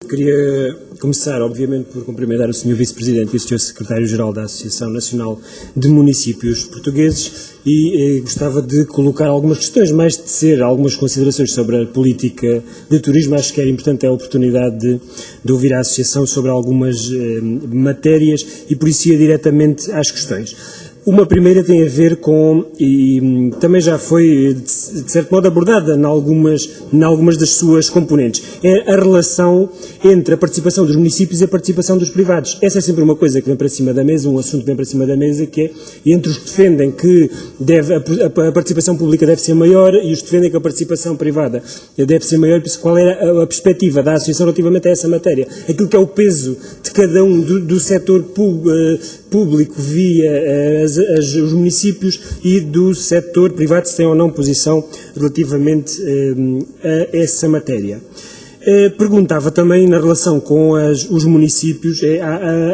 Queria começar, obviamente, por cumprimentar o Sr. Vice-Presidente e o Sr. Secretário-Geral da Associação Nacional de Municípios Portugueses e gostava de colocar algumas questões, mais de tecer algumas considerações sobre a política de turismo. Acho que era importante a oportunidade de ouvir a Associação sobre algumas matérias e por isso ia diretamente às questões. Uma primeira tem a ver com, e também já foi de certo modo abordada em algumas das suas componentes, é a relação entre a participação dos municípios e a participação dos privados. Essa é sempre uma coisa que vem para cima da mesa, um assunto que vem para cima da mesa, que é entre os que defendem que a participação pública deve ser maior e os que defendem que a participação privada deve ser maior. Qual era a perspectiva da Associação relativamente a essa matéria? Aquilo que é o peso de cada um do setor público via os municípios e do setor privado, se tem ou não posição relativamente a essa matéria. Perguntava também na relação com os municípios,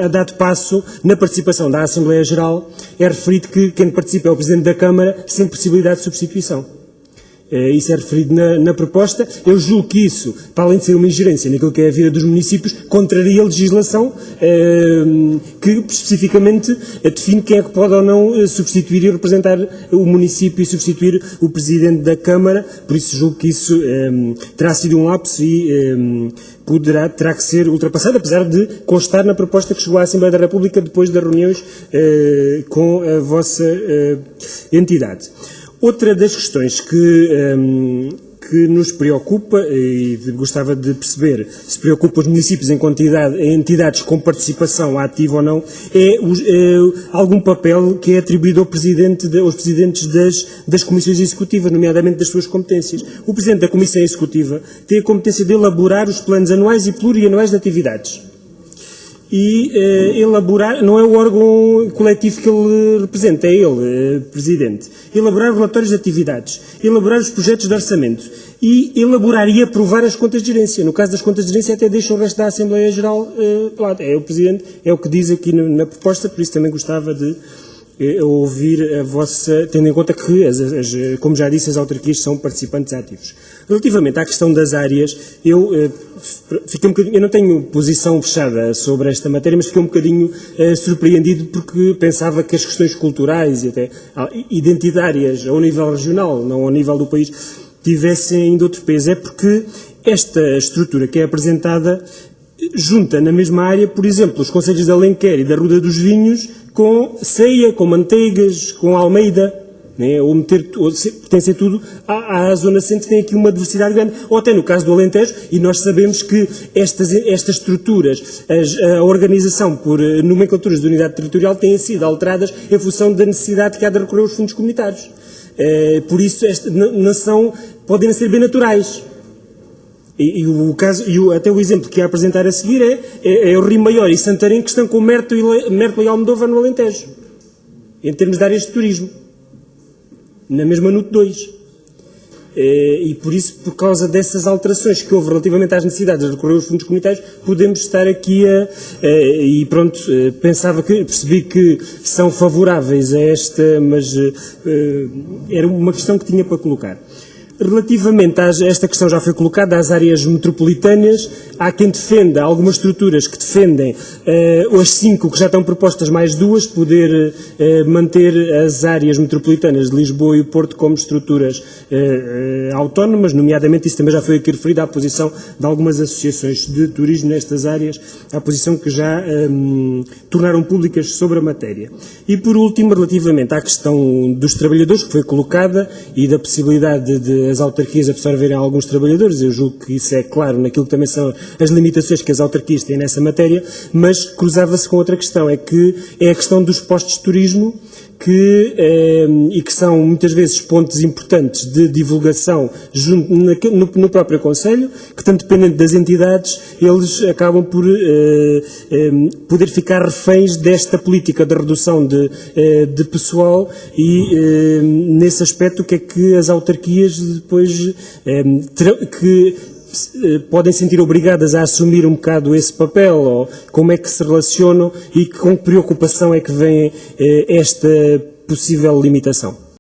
a dado passo na participação da Assembleia Geral, é referido que quem participa é o Presidente da Câmara sem possibilidade de substituição. Isso é referido na proposta. Eu julgo que isso, para além de ser uma ingerência naquilo que é a vida dos municípios, contraria a legislação que especificamente define quem é que pode ou não substituir e representar o município e substituir o Presidente da Câmara. Por isso julgo que isso terá sido um lapso e terá que ser ultrapassado, apesar de constar na proposta que chegou à Assembleia da República depois das reuniões com a vossa entidade. Outra das questões que nos preocupa, e gostava de perceber se preocupa os municípios em entidades com participação ativa ou não, é algum papel que é atribuído aos presidentes das comissões executivas, nomeadamente das suas competências. O Presidente da Comissão Executiva tem a competência de elaborar os planos anuais e plurianuais de atividades. E elaborar, não é o órgão coletivo que ele representa, é ele, Presidente. Elaborar relatórios de atividades, elaborar os projetos de orçamento e elaborar e aprovar as contas de gerência. No caso das contas de gerência até deixa o resto da Assembleia Geral lá. É o Presidente, é o que diz aqui na proposta, por isso também gostava de ouvir a vossa, tendo em conta que, como já disse, as autarquias são participantes ativos. Relativamente à questão das áreas, eu não tenho posição fechada sobre esta matéria, mas fiquei um bocadinho surpreendido porque pensava que as questões culturais e até identitárias ao nível regional, não ao nível do país, tivessem ainda outro peso. É porque esta estrutura que é apresentada junta na mesma área, por exemplo, os concelhos de Alenquer e da Ruda dos Vinhos com Ceia, com Manteigas, com Almeida, né? Pertence tudo à zona centro, tem aqui uma diversidade grande, ou até no caso do Alentejo, e nós sabemos que estas estruturas, a organização por nomenclaturas de unidade territorial têm sido alteradas em função da necessidade que há de recorrer aos fundos comunitários. Por isso, podem ser bem naturais. Até o exemplo que ia apresentar a seguir é o Rio Maior e Santarém, que estão com Mértola e Almodóvar no Alentejo, em termos de áreas de turismo, na mesma NUT 2. E por isso, por causa dessas alterações que houve relativamente às necessidades de recorrer aos fundos comunitários, podemos estar aqui percebi que são favoráveis a esta, mas era uma questão que tinha para colocar. Relativamente a esta questão já foi colocada, às áreas metropolitanas, há quem defenda, algumas estruturas que defendem as 5 que já estão propostas mais 2, poder manter as áreas metropolitanas de Lisboa e Porto como estruturas autónomas, nomeadamente isso também já foi aqui referido à posição de algumas associações de turismo nestas áreas, à posição que já tornaram públicas sobre a matéria. E por último, relativamente à questão dos trabalhadores, que foi colocada, e da possibilidade de as autarquias absorverem alguns trabalhadores, eu julgo que isso é claro naquilo que também são as limitações que as autarquias têm nessa matéria, mas cruzava-se com outra questão, é a questão dos postos de turismo, e que são muitas vezes pontos importantes de divulgação no próprio Conselho, que tanto dependendo das entidades, eles acabam por poder ficar reféns desta política de redução de pessoal e nesse aspecto o que é que as autarquias depois podem sentir obrigadas a assumir um bocado esse papel, ou como é que se relacionam e com que preocupação é que vem esta possível limitação?